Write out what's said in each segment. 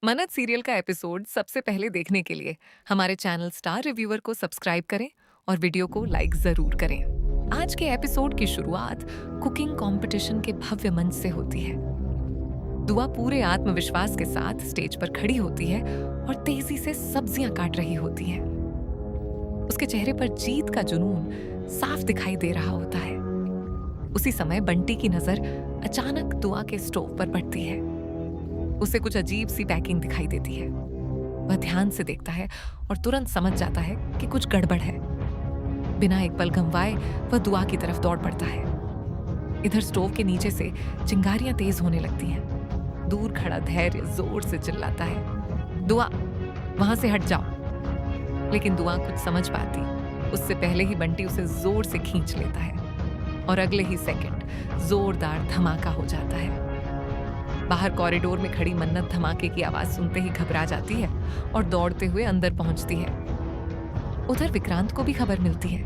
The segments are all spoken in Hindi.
मन्नत सीरियल का एपिसोड सबसे पहले देखने के लिए हमारे चैनल स्टार रिव्यूअर को सब्सक्राइब करें और वीडियो को लाइक जरूर करें। आज के एपिसोड की शुरुआत कुकिंग कंपटीशन के भव्य मंच से होती है। दुआ पूरे आत्मविश्वास के साथ स्टेज पर खड़ी होती है और तेजी से सब्जियां काट रही होती है। उसके चेहरे पर जीत का जुनून साफ दिखाई दे रहा होता है। उसी समय बंटी की नजर अचानक दुआ के स्टोव पर पड़ती है। उसे कुछ अजीब सी पैकिंग दिखाई देती है। वह ध्यान से देखता है और तुरंत समझ जाता है कि कुछ गड़बड़ है। बिना एक पल गंवाए वह दुआ की तरफ दौड़ पड़ता है। इधर स्टोव के नीचे से चिंगारियां तेज होने लगती हैं। दूर खड़ा धैर्य जोर से चिल्लाता है, दुआ वहां से हट जाओ। लेकिन दुआ कुछ समझ पाती उससे पहले ही बंटी उसे जोर से खींच लेता है और अगले ही सेकंड जोरदार धमाका हो जाता है। बाहर कॉरिडोर में खड़ी मन्नत धमाके की आवाज सुनते ही घबरा जाती है और दौड़ते हुए अंदर पहुंचती है। उधर विक्रांत को भी खबर मिलती है।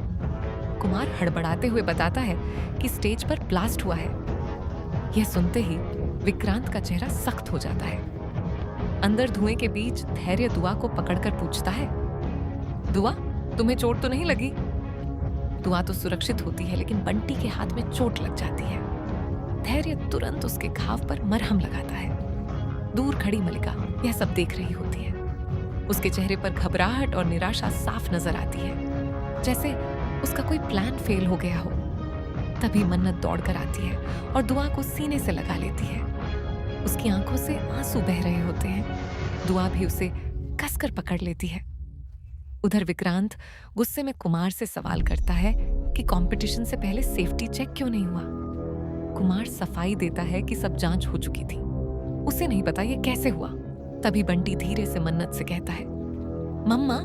कुमार हड़बड़ाते हुए बताता है कि स्टेज पर ब्लास्ट हुआ है। यह सुनते ही विक्रांत का चेहरा सख्त हो जाता है। अंदर धुएं के बीच धैर्य दुआ को पकड़कर पूछता है, दुआ तुम्हें चोट तो नहीं लगी? दुआ तो सुरक्षित होती है, लेकिन बंटी के हाथ में चोट लग जाती है। धैर्य तुरंत उसके घाव पर मरहम लगाता है। दूर खड़ी मलिका यह सब देख रही होती है। उसके चेहरे पर घबराहट और निराशा साफ नजर आती है, जैसे उसका कोई प्लान फेल हो गया हो। तभी मन्नत दौड़कर आती है और दुआ को सीने से लगा लेती है। उसकी आंखों से आंसू बह रहे होते हैं। दुआ भी उसे कसकर पकड़ लेती है। उधर विक्रांत गुस्से में कुमार से सवाल करता है कि कंपटीशन से पहले सेफ्टी चेक क्यों नहीं हुआ। कुमार सफाई देता है कि सब जांच हो चुकी थी। उसे नहीं पता ये कैसे हुआ। तभी बंटी धीरे से मन्नत से कहता है, मम्मा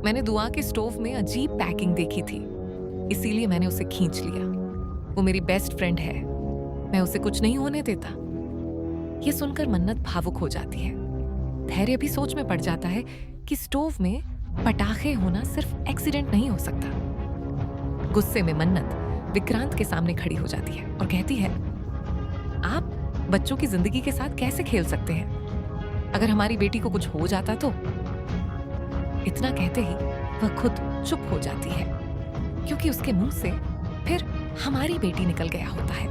मैंने दुआ के स्टोव में अजीब पैकिंग देखी थी, इसीलिए मैंने उसे खींच लिया। वो मेरी बेस्ट फ्रेंड है, मैं उसे कुछ नहीं होने देता। ये सुनकर मन्नत भावुक हो जाती है। धैर्य भी सोच में पड़ जाता है कि स्टोव में पटाखे होना सिर्फ एक्सीडेंट नहीं हो सकता। गुस्से में मन्नत विक्रांत के सामने खड़ी हो जाती है और कहती है, आप बच्चों की जिंदगी के साथ कैसे खेल सकते हैं? अगर हमारी बेटी को कुछ हो जाता तो? इतना कहते ही वह खुद चुप हो जाती है, क्योंकि उसके मुंह से फिर हमारी बेटी निकल गया होता है।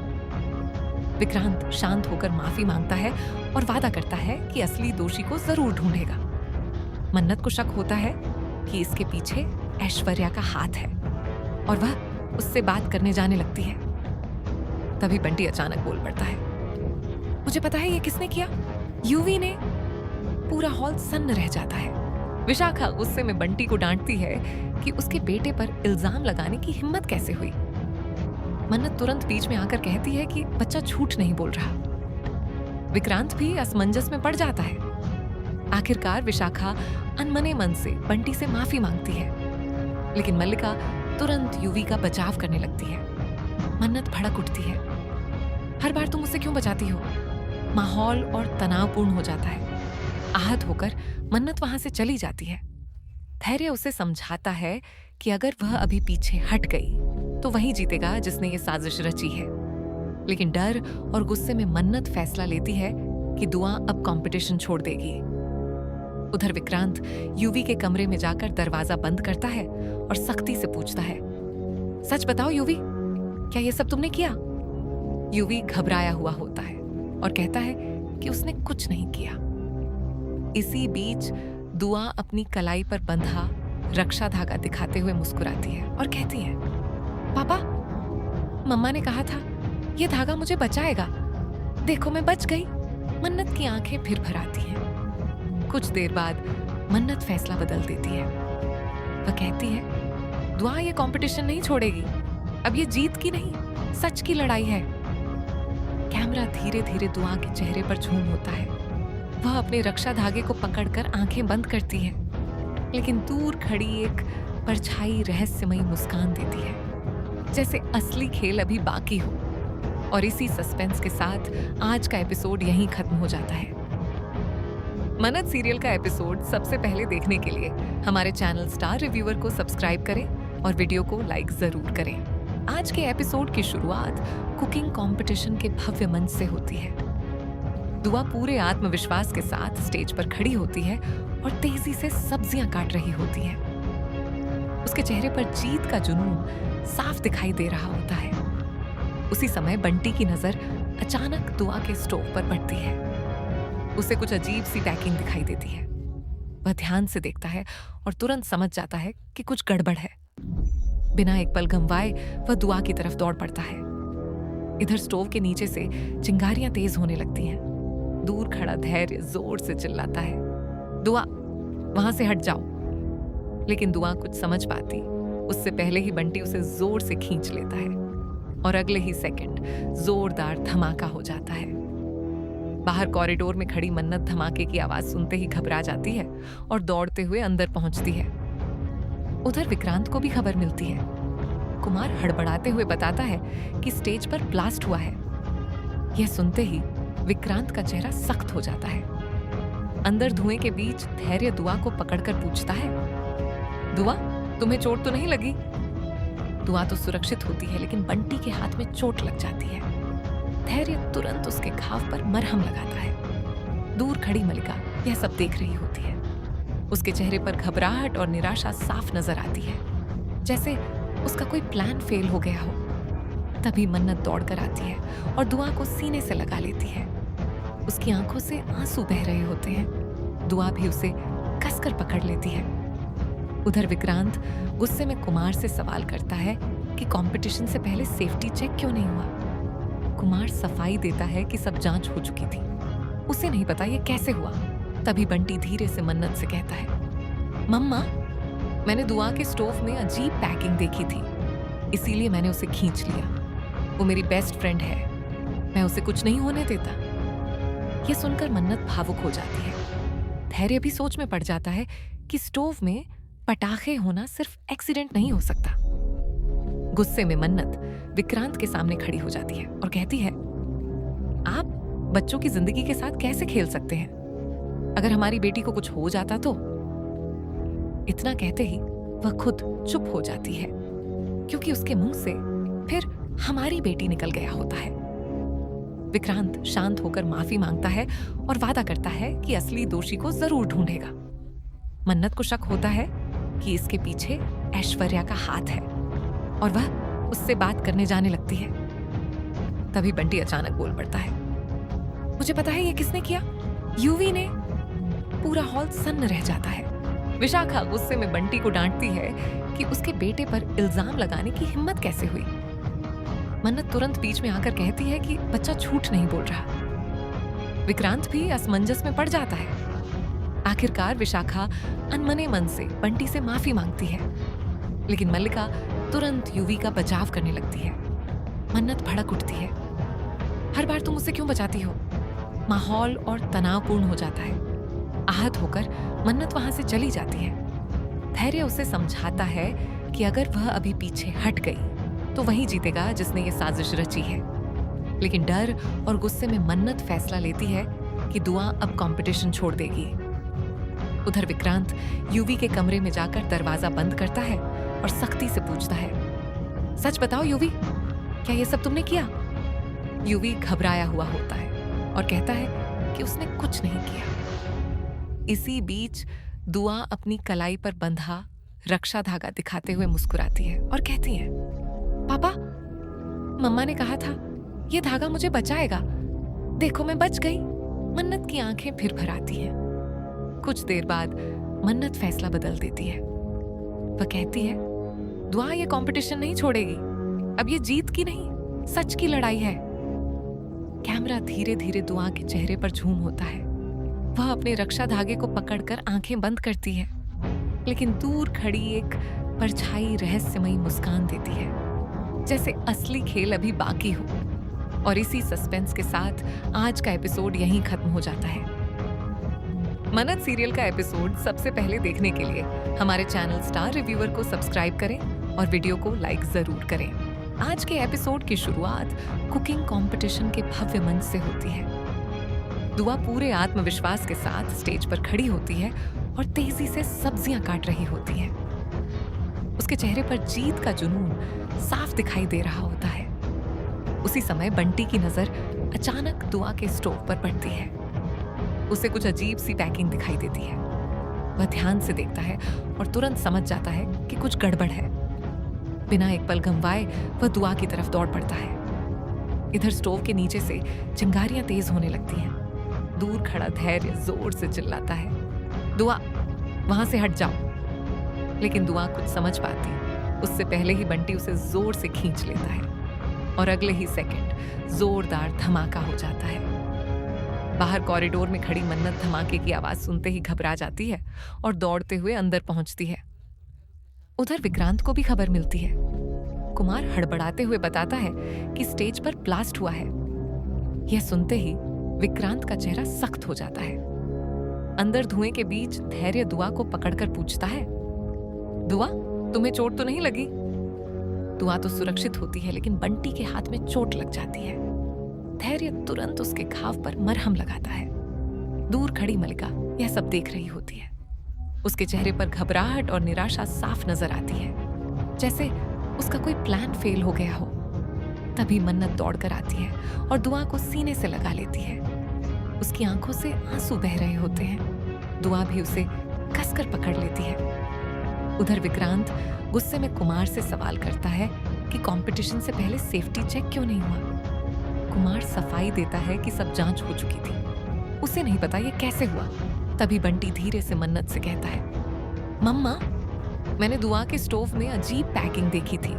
विक्रांत शांत होकर माफी मांगता है और वादा करता है कि असली दोषी को जरूर ढूंढेगा। मन्नत को शक होता है कि इसके पीछे ऐश्वर्या का हाथ है और वह उससे बात करने जाने लगती है। तभी बंटी अचानक बोल पड़ता है, मुझे पता है ये किसने किया, यूवी ने। पूरा हॉल सन्न रह जाता है। विशाखा गुस्से में बंटी को डांटती है कि उसके बेटे पर इल्जाम लगाने की हिम्मत कैसे हुई। मन्नत तुरंत बीच में आकर कहती है कि बच्चा झूठ नहीं बोल रहा। विक्रांत भी असमंजस में पड़ जाता है। आखिरकार विशाखा अनमने मन से बंटी से माफी मांगती है, लेकिन मल्लिका तुरंत यूवी का बचाव करने लगती है। मन्नत भड़क उठती है, हर बार तुम मुझसे क्यों बचाती हो? माहौल और तनावपूर्ण हो जाता है। आहत होकर मन्नत वहां से चली जाती है। धैर्य उसे समझाता है कि अगर वह अभी पीछे हट गई तो वही जीतेगा जिसने ये साजिश रची है। लेकिन डर और गुस्से में मन्नत फैसला लेती है कि दुआ अब कंपटीशन छोड़ देगी। उधर विक्रांत यूवी के कमरे में जाकर दरवाजा बंद करता है और सख्ती से पूछता है, सच बताओ यूवी, क्या ये सब तुमने किया? यूवी घबराया हुआ होता है और कहता है कि उसने कुछ नहीं किया। इसी बीच दुआ अपनी कलाई पर बंधा रक्षा धागा दिखाते हुए मुस्कुराती है और कहती है, पापा मम्मा ने कहा था ये धागा मुझे बचाएगा, देखो मैं बच गई। मन्नत की आंखें फिर भर आती हैं। कुछ देर बाद मन्नत फैसला बदल देती है। वह कहती है, दुआ ये कंपटीशन नहीं छोड़ेगी। अब ये जीत की नहीं, सच की लड़ाई है। कैमरा धीरे धीरे दुआ के चेहरे पर झूम होता है। वह अपने रक्षा धागे को पकड़कर आंखें बंद करती है, लेकिन दूर खड़ी एक परछाई रहस्यमयी मुस्कान देती है, जैसे असली खेल अभी बाकी हो। और इसी सस्पेंस के साथ आज का एपिसोड यहीं खत्म हो जाता है। मन्नत सीरियल का एपिसोड सबसे पहले देखने के लिए हमारे चैनल स्टार रिव्यूअर को सब्सक्राइब करें और वीडियो को लाइक जरूर करें। आज के एपिसोड की शुरुआत कुकिंग कंपटीशन के भव्य मंच से होती है। दुआ पूरे आत्मविश्वास के साथ स्टेज पर खड़ी होती है और तेजी से सब्जियां काट रही होती है। उसके चेहरे पर जीत का जुनून साफ दिखाई दे रहा होता है। उसी समय बंटी की नजर अचानक दुआ के स्टोव पर पड़ती है। उसे कुछ अजीब सी पैकिंग दिखाई देती है। वह ध्यान से देखता है और तुरंत समझ जाता है कि कुछ गड़बड़ है। बिना एक पल गंवाए वह दुआ की तरफ दौड़ पड़ता है। इधर स्टोव के नीचे से चिंगारियां तेज होने लगती हैं। दूर खड़ा धैर्य जोर से चिल्लाता है, दुआ वहां से हट जाओ। लेकिन दुआ कुछ समझ पाती उससे पहले ही बंटी उसे जोर से खींच लेता है और अगले ही सेकंड जोरदार धमाका हो जाता है। बाहर कॉरिडोर में खड़ी मन्नत धमाके की आवाज सुनते ही घबरा जाती है और दौड़ते हुए अंदर पहुंचती है। उधर विक्रांत को भी खबर मिलती है। कुमार हड़बड़ाते हुए बताता है कि स्टेज पर ब्लास्ट हुआ है। यह सुनते ही विक्रांत का चेहरा सख्त हो जाता है। अंदर धुएं के बीच धैर्य दुआ को पकड़कर पूछता है, दुआ तुम्हें चोट तो नहीं लगी? दुआ तो सुरक्षित होती है, लेकिन बंटी के हाथ में चोट लग जाती है। धैर्य तुरंत उसके घाव पर मरहम लगाता है। दूर खड़ी मलिका यह सब देख रही होती है। उसके चेहरे पर घबराहट और निराशा साफ नजर आती है, जैसे उसका कोई प्लान फेल हो गया हो। तभी मन्नत दौड़कर आती है और दुआ को सीने से लगा लेती है। उसकी आंखों से आंसू बह रहे होते हैं। दुआ भी उसे कसकर पकड़ लेती है। उधर विक्रांत गुस्से में कुमार से सवाल करता है कि कंपटीशन से पहले सेफ्टी चेक क्यों नहीं हुआ। कुमार सफाई देता है कि सब जांच हो चुकी थी, उसे नहीं पता ये कैसे हुआ। तभी बंटी धीरे से मन्नत से कहता है, मम्मा मैंने दुआ के स्टोव में अजीब पैकिंग देखी थी, इसीलिए मैंने उसे खींच लिया। वो मेरी बेस्ट फ्रेंड है, मैं उसे कुछ नहीं होने देता। यह सुनकर मन्नत भावुक हो जाती है। धैर्य भी सोच में पड़ जाता है कि स्टोव में पटाखे होना सिर्फ एक्सीडेंट नहीं हो सकता। गुस्से में मन्नत विक्रांत के सामने खड़ी हो जाती है और कहती है, आप बच्चों की जिंदगी के साथ कैसे खेल सकते हैं? अगर हमारी बेटी को कुछ हो जाता तो? इतना कहते ही वह खुद चुप हो जाती है, क्योंकि उसके मुंह से फिर हमारी बेटी निकल गया होता है। विक्रांत शांत होकर माफी मांगता है और वादा करता है कि असली दोषी को जरूर ढूंढेगा। मन्नत को शक होता है कि इसके पीछे ऐश्वर्या का हाथ है और वह उससे बात करने जाने लगती है। तभी बंटी अचानक बोल पड़ता है, मुझे पता है ये किसने किया, यूवी ने। पूरा हॉल सन्न रह जाता है। विशाखा गुस्से में बंटी को डांटती है कि उसके बेटे पर इल्जाम लगाने की हिम्मत कैसे हुई। मन्नत तुरंत बीच में आकर कहती है कि बच्चा झूठ नहीं बोल रहा। विक्रांत भी असमंजस में पड़ जाता है। आखिरकार विशाखा अनमने मन से बंटी से माफी मांगती है, लेकिन मल्लिका तुरंत यूवी का बचाव करने लगती है। मन्नत भड़क उठती है, हर बार तुम मुझसे क्यों बचाती हो? माहौल और तनावपूर्ण हो जाता है। आहत होकर मन्नत वहां से चली जाती है। धैर्य उसे समझाता है कि अगर वह अभी पीछे हट गई तो वही जीतेगा जिसने ये साजिश रची है। लेकिन डर और गुस्से में मन्नत फैसला लेती है कि दुआ अब कंपटीशन छोड़ देगी। उधर विक्रांत यूवी के कमरे में जाकर दरवाजा बंद करता है और सख्ती से पूछता है, सच बताओ यूवी, क्या ये सब तुमने किया? यूवी घबराया हुआ होता है और कहता है कि उसने कुछ नहीं किया। इसी बीच दुआ अपनी कलाई पर बंधा रक्षा धागा दिखाते हुए मुस्कुराती है और कहती है, पापा, मम्मा ने कहा था ये धागा मुझे बचाएगा, देखो मैं बच गई। मन्नत की आंखें फिर भर आती हैं। कुछ देर बाद मन्नत फैसला बदल देती है। वह कहती है, दुआ ये कंपटीशन नहीं छोड़ेगी, अब ये जीत की नहीं सच की लड़ाई है। कैमरा धीरे धीरे दुआ के चेहरे पर झूम होता है। वह अपने रक्षा धागे को पकड़कर आंखें बंद करती है, लेकिन दूर खड़ी एक परछाई रहस्यमयी मुस्कान देती है, जैसे असली खेल अभी बाकी हो। और इसी सस्पेंस के साथ आज का एपिसोड यहीं खत्म हो जाता है। मन्नत सीरियल का एपिसोड सबसे पहले देखने के लिए हमारे चैनल स्टार रिव्यूअर को सब्सक्राइब करें और वीडियो को लाइक जरूर करें। आज के एपिसोड की शुरुआत कुकिंग कंपटीशन के भव्य मंच से होती है। दुआ पूरे आत्मविश्वास के साथ स्टेज पर खड़ी होती है और तेजी से सब्जियां काट रही होती है। उसके चेहरे पर जीत का जुनून साफ दिखाई दे रहा होता है। उसी समय बंटी की नजर अचानक दुआ के स्टोव पर पड़ती है। उसे कुछ अजीब सी पैकिंग दिखाई देती है। वह ध्यान से देखता है और तुरंत समझ जाता है कि कुछ गड़बड़ है। बिना एक पल गंवाए वह दुआ की तरफ दौड़ पड़ता है। इधर स्टोव के नीचे से चिंगारियां तेज होने लगती हैं। दूर खड़ा धैर्य जोर से चिल्लाता है, दुआ वहां से हट जाओ। लेकिन दुआ कुछ समझ पाती उससे पहले ही बंटी उसे जोर से खींच लेता है और अगले ही सेकंड जोरदार धमाका हो जाता है। बाहर कॉरिडोर में खड़ी मन्नत धमाके की आवाज सुनते ही घबरा जाती है और दौड़ते हुए अंदर पहुंचती है। उधर विक्रांत को भी खबर मिलती है। कुमार हड़बड़ाते हुए बताता है कि स्टेज पर ब्लास्ट हुआ है। यह सुनते ही विक्रांत का चेहरा सख्त हो जाता है। अंदर धुएं के बीच धैर्य दुआ को पकड़कर पूछता है, दुआ तुम्हें चोट तो नहीं लगी? दुआ तो सुरक्षित होती है, लेकिन बंटी के हाथ में चोट लग जाती है। धैर्य तुरंत उसके घाव पर मरहम लगाता है। दूर खड़ी मलिका यह सब देख रही होती है। उसके चेहरे पर घबराहट और निराशा साफ नजर आती है, जैसे उसका कोई प्लान फेल हो गया हो। तभी मन्नत दौड़कर आती है और दुआ को सीने से लगा लेती है। उसकी आंखों से आंसू बह रहे होते हैं। दुआ भी उसे कसकर पकड़ लेती है। उधर विक्रांत गुस्से में कुमार से सवाल करता है कि कंपटीशन से पहले सेफ्टी चेक क्यों नहीं हुआ। कुमार सफाई देता है कि सब जांच हो चुकी थी, उसे नहीं पता ये कैसे हुआ। तभी बंटी धीरे से मन्नत से कहता है, मम्मा मैंने दुआ के स्टोव में अजीब पैकिंग देखी थी,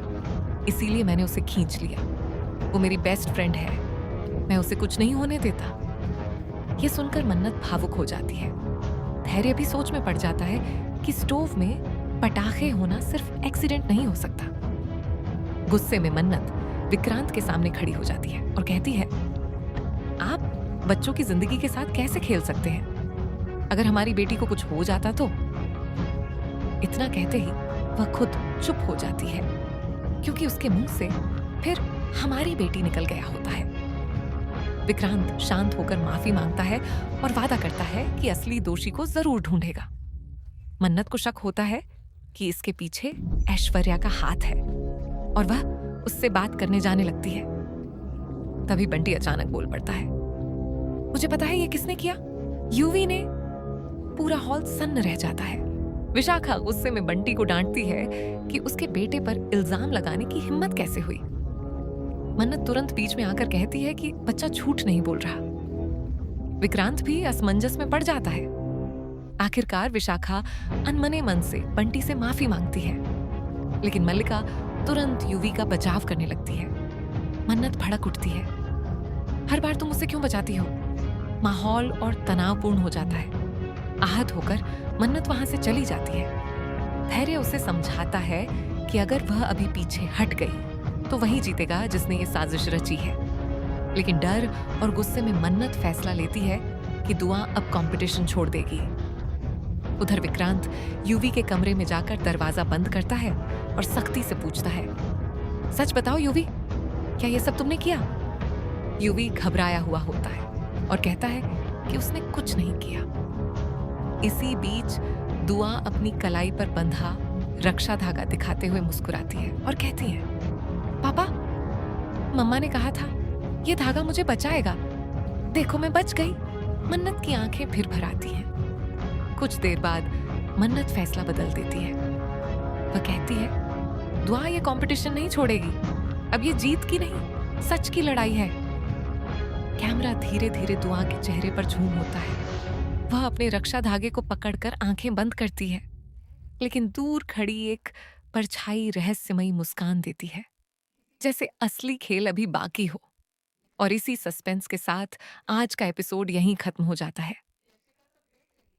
इसीलिए मैंने उसे खींच लिया। वो मेरी बेस्ट फ्रेंड है, मैं उसे कुछ नहीं होने देता। ये सुनकर मन्नत भावुक हो जाती है। धैर्य भी सोच में पड़ जाता है कि स्टोव में पटाखे होना सिर्फ एक्सीडेंट नहीं हो सकता। गुस्से में मन्नत विक्रांत के सामने खड़ी हो जाती है और कहती है, आप बच्चों की जिंदगी के साथ कैसे खेल सकते हैं? अगर हमारी बेटी को कुछ हो जाता तो? इतना कहते ही वह खुद चुप हो जाती है, क्योंकि उसके मुंह से फिर हमारी बेटी निकल गया होता है। विक्रांत शांत होकर माफी मांगता है और वादा करता है कि असली दोषी को जरूर ढूंढेगा। मन्नत को शक होता है कि इसके पीछे ऐश्वर्या का हाथ है और वह उससे बात करने जाने लगती है। तभी बंटी अचानक बोल पड़ता है, मुझे पता है ये किसने किया, यूवी ने। पूरा हॉल सन्न रह जाता है। विशाखा गुस्से में बंटी को डांटती है कि उसके बेटे पर इल्जाम लगाने की हिम्मत कैसे हुई। मन्नत तुरंत बीच में आकर कहती है कि बच्चा झूठ नहीं बोल रहा। विक्रांत भी असमंजस में पड़ जाता है। आखिरकार विशाखा अनमने मन से बंटी से माफी मांगती है, लेकिन मल्लिका तुरंत यूवी का बचाव करने लगती है। मन्नत भड़क उठती है, हर बार तुम मुझसे क्यों बचाती हो? माहौल और तनावपूर्ण हो जाता है। आहत होकर मन्नत वहां से चली जाती है। धैर्य उसे समझाता है कि अगर वह अभी पीछे हट गई तो वही जीतेगा जिसने ये साजिश रची है। लेकिन डर और गुस्से में मन्नत फैसला लेती है कि दुआ अब कंपटीशन छोड़ देगी। उधर विक्रांत यूवी के कमरे में जाकर दरवाजा बंद करता है और सख्ती से पूछता है, सच बताओ यूवी, क्या ये सब तुमने किया? यूवी घबराया हुआ होता है और कहता है कि उसने कुछ नहीं किया। इसी बीच दुआ अपनी कलाई पर बंधा रक्षा धागा दिखाते हुए मुस्कुराती है और कहती है, पापा, मम्मा ने कहा था ये धागा मुझे बचाएगा, देखो मैं बच गई। मन्नत की आंखें फिर भर आती हैं। कुछ देर बाद मन्नत फैसला बदल देती है। वह कहती है, दुआ ये कंपटीशन नहीं छोड़ेगी, अब ये जीत की नहीं सच की लड़ाई है। कैमरा धीरे धीरे दुआ के चेहरे पर झूम होता है। वह अपने रक्षा धागे को पकड़कर आंखें बंद करती है, लेकिन दूर खड़ी एक परछाई रहस्यमयी मुस्कान देती है, जैसे असली खेल अभी बाकी हो। और इसी सस्पेंस के साथ आज का एपिसोड यहीं खत्म हो जाता है।